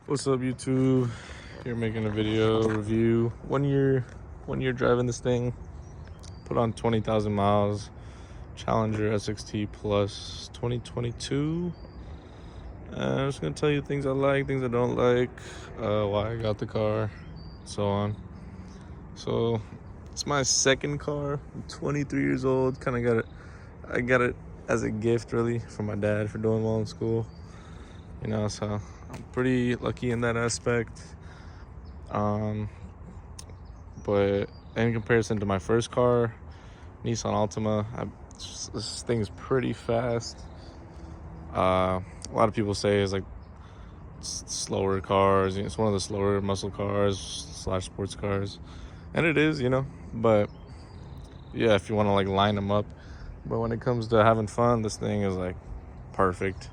What's up, YouTube? Here making a video review. One year driving this thing. Put on 20,000 miles. Challenger SXT Plus 2022. I'm just gonna tell you things I like, things I don't like, why I got the car, so on. So it's my second car. I'm 23 years old. I got it as a gift, really, from my dad for doing well in school. So I'm pretty lucky in that aspect. But in comparison to my first car, Nissan Altima, this thing's pretty fast. A lot of people say it's like slower cars. It's one of the slower muscle cars / sports cars, and it is, But yeah, if you want to like line them up. But when it comes to having fun, this thing is like perfect,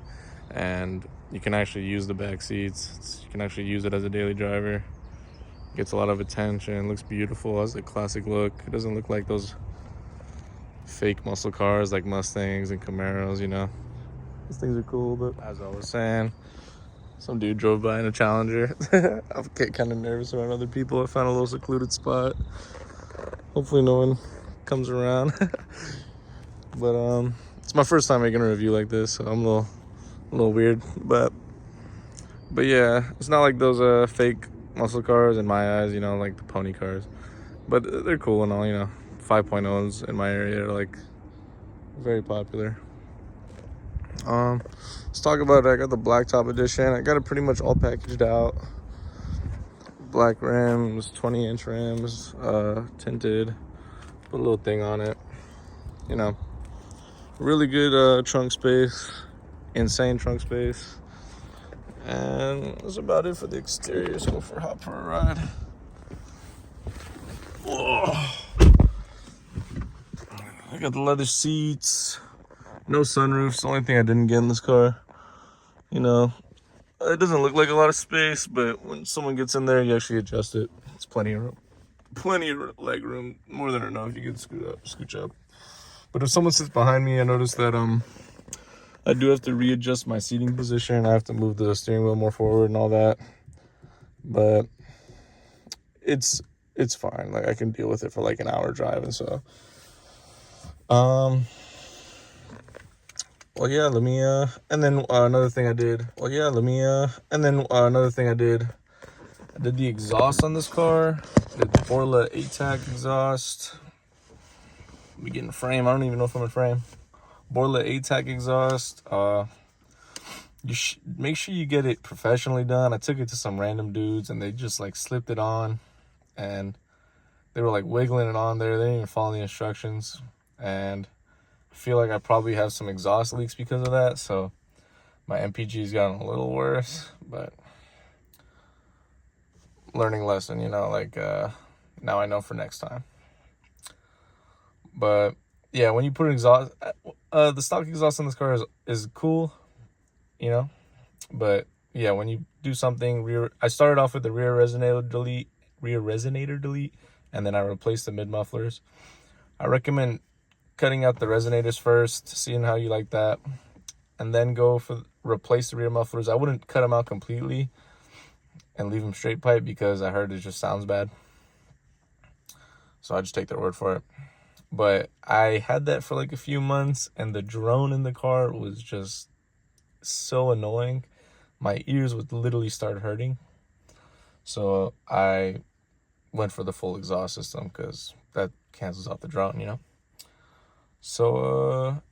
and you can actually use the back seats. You can actually use it as a daily driver. Gets a lot of attention. Looks beautiful. Has a classic look. It doesn't look like those fake muscle cars like Mustangs and Camaros. These things are cool. But as I was saying, some dude drove by in a Challenger. I get kind of nervous around other people. I found a little secluded spot. Hopefully no one comes around. But it's my first time making a review like this, so I'm a little weird. But yeah, it's not like those fake muscle cars in my eyes, like the pony cars. But they're cool and all, 5.0s in my area are like very popular. Let's talk about it. I got the blacktop edition. I got it pretty much all packaged out. Black rims, 20-inch rims, tinted. Put a little thing on it. Really good trunk space. Insane trunk space. And that's about it for the exterior. Let's go hop for a ride. Whoa. I got the leather seats. No sunroofs. The only thing I didn't get in this car. It doesn't look like a lot of space, but when someone gets in there, you actually adjust it. It's plenty of room. Plenty of leg room. More than enough. You can scooch up. But if someone sits behind me, I noticed that I do have to readjust my seating position. I have to move the steering wheel more forward and all that. But it's fine. Like, I can deal with it for like an hour drive, and so. Well, yeah, let me, and then another thing I did. I did the exhaust on this car. I did the Borla atak exhaust. We getting a frame. I don't even know if I'm in frame. Borla atak exhaust. Make sure you get it professionally done. I took it to some random dudes, and they just like slipped it on, and they were like wiggling it on there. They didn't even follow the instructions, and I feel like I probably have some exhaust leaks because of that. So my MPG's gotten a little worse, but learning lesson, now I know for next time. But yeah, when you put an exhaust, the stock exhaust on this car is cool, but yeah, when you do something I started off with the rear resonator delete, and then I replaced the mid mufflers. I recommend cutting out the resonators first, seeing how you like that, and then replace the rear mufflers. I wouldn't cut them out completely and leave them straight pipe, because I heard it just sounds bad. So I just take their word for it. But I had that for like a few months, and the drone in the car was just so annoying. My ears would literally start hurting. So I went for the full exhaust system, because that cancels out the drone, So,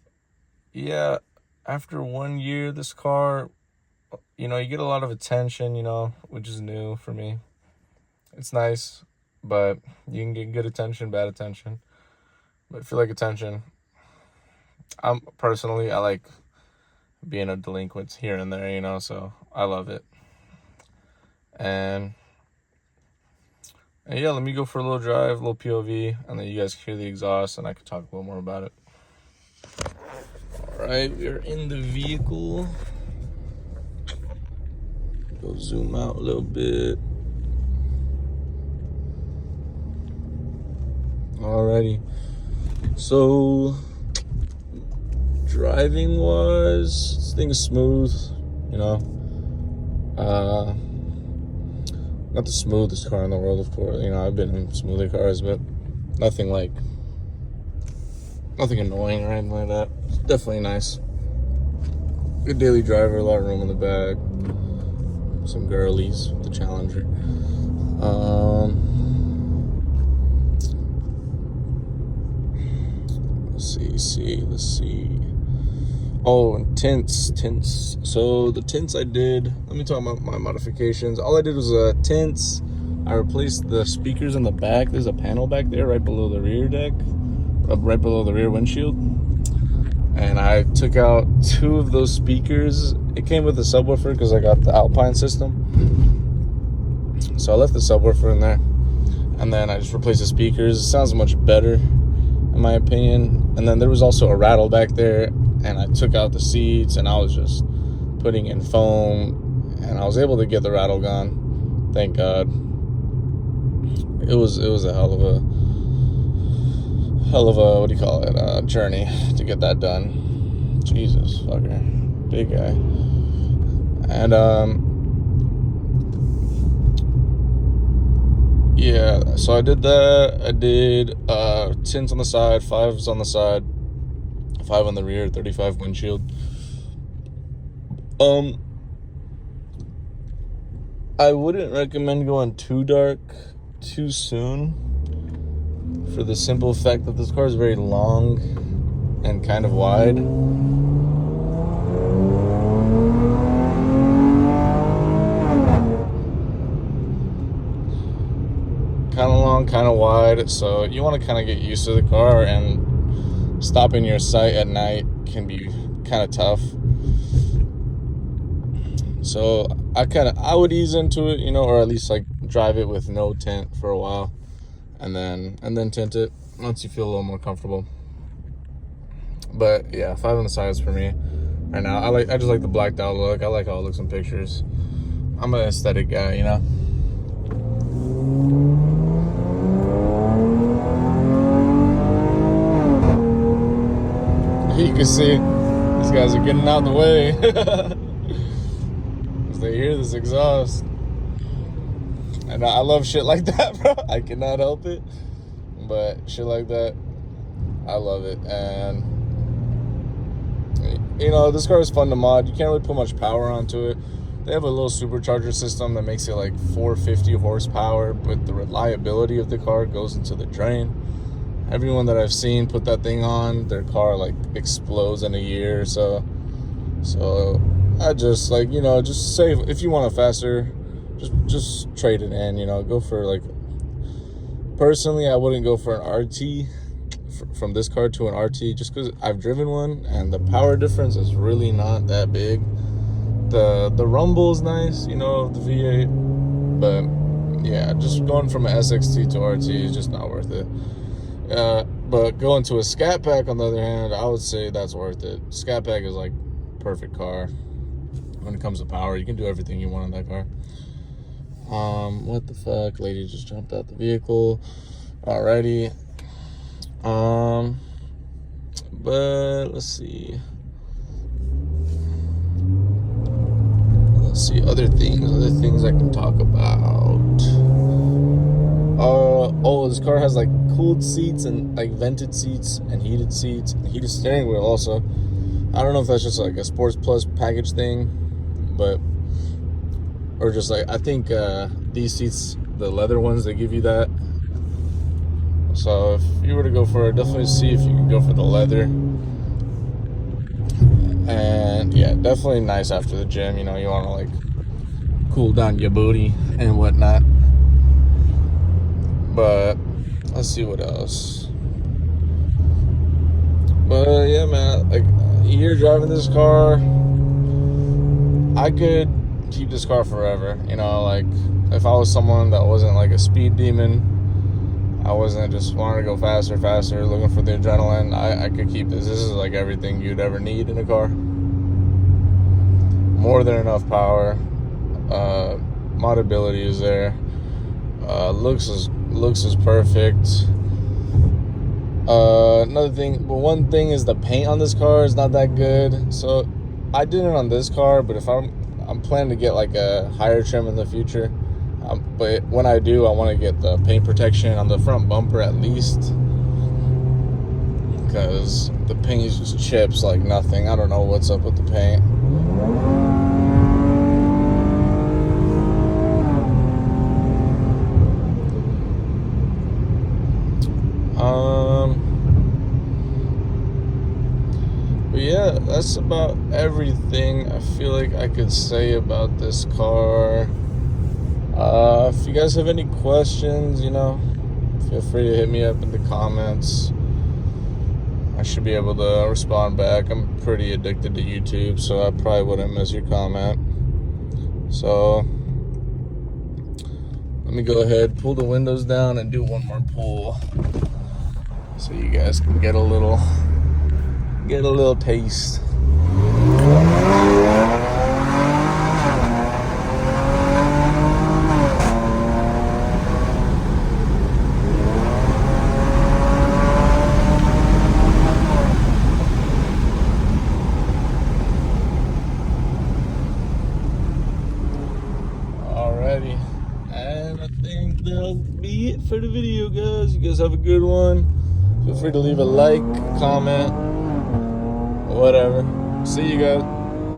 yeah, after 1 year, this car, you get a lot of attention, which is new for me. It's nice, but you can get good attention, bad attention. But if you like attention, I like being a delinquent here and there, so I love it. And yeah, let me go for a little drive, a little POV, and then you guys can hear the exhaust, and I can talk a little more about it. All right, we're in the vehicle. Go zoom out a little bit. Alrighty. So, driving was, this thing is smooth, Not the smoothest car in the world, of course. You know, I've been in smoother cars, but nothing annoying or anything like that. It's definitely nice. Good daily driver, a lot of room in the back. Some girlies, the Challenger. Let's see. Oh, and tints. So the tints I did, let me talk about my modifications. All I did was tints. I replaced the speakers in the back. There's a panel back there right below the rear deck, right below the rear windshield. And I took out 2 of those speakers. It came with the subwoofer because I got the Alpine system. So I left the subwoofer in there. And then I just replaced the speakers. It sounds much better, in my opinion. And then there was also a rattle back there. And I took out the seats and I was just putting in foam. And I was able to get the rattle gone. Thank God. It was a hell of a what do you call it, journey to get that done. Jesus fucker, big guy. And yeah, so I did that. I did tints on the side, 5s on the side, 5 on the rear, 35 windshield. I wouldn't recommend going too dark too soon, for the simple fact that this car is very long and kind of wide. Kind of long, kind of wide, so you want to kind of get used to the car, and stopping your sight at night can be kind of tough. So I would ease into it, you know, or at least like drive it with no tint for a while. And then tint it once you feel a little more comfortable. But yeah, 5 on the sides for me right now. I just like the blacked out look. I like how it looks in pictures. I'm an aesthetic guy, you know. You can see these guys are getting out of the way because they hear this exhaust. And I love shit like that, bro. I cannot help it. But shit like that, I love it. And, you know, this car is fun to mod. You can't really put much power onto it. They have a little supercharger system that makes it like 450 horsepower, but the reliability of the car goes into the drain. Everyone that I've seen put that thing on, their car like explodes in a year or so. So I just like, you know, just save. If you want a faster, just trade it in, you know, go for like, personally, I wouldn't go for an RT from this car to an RT, just because I've driven one and the power difference is really not that big. The rumble is nice, you know, the V8, but yeah, just going from an SXT to RT is just not worth it. But going to a Scat Pack, on the other hand, I would say that's worth it. Scat Pack is like perfect car when it comes to power. You can do everything you want in that car. What the fuck? Lady just jumped out the vehicle. Alrighty. But let's see. Other things I can talk about. Oh, this car has like cooled seats and like vented seats and heated seats and heated steering wheel also. I don't know if that's just like a Sports Plus package thing, but, or just like, I think these seats, the leather ones, they give you that. So if you were to go for it, definitely see if you can go for the leather. And yeah, definitely nice after the gym, you know, you want to like cool down your booty and whatnot. But let's see what else. But yeah, man, like, you're driving this car, I could keep this car forever, you know. Like, if I was someone that wasn't like a speed demon, I wasn't just wanting to go faster, looking for the adrenaline, I could keep this. This is like everything you'd ever need in a car. More than enough power. Modability is there. Looks is perfect. One thing is the paint on this car is not that good. So I did it on this car, but if I'm planning to get like a higher trim in the future, But when I do, I want to get the paint protection on the front bumper at least, because the paint just chips like nothing. I don't know what's up with the paint. But yeah, that's about everything I feel like I could say about this car. If you guys have any questions, feel free to hit me up in the comments. I should be able to respond back. I'm pretty addicted to YouTube, so I probably wouldn't miss your comment. So let me go ahead, pull the windows down, and do one more pull, so you guys can get a little taste. Alrighty, and I think that'll be it for the video, guys. You guys have a good one. Feel free to leave a like, comment, whatever. See you guys.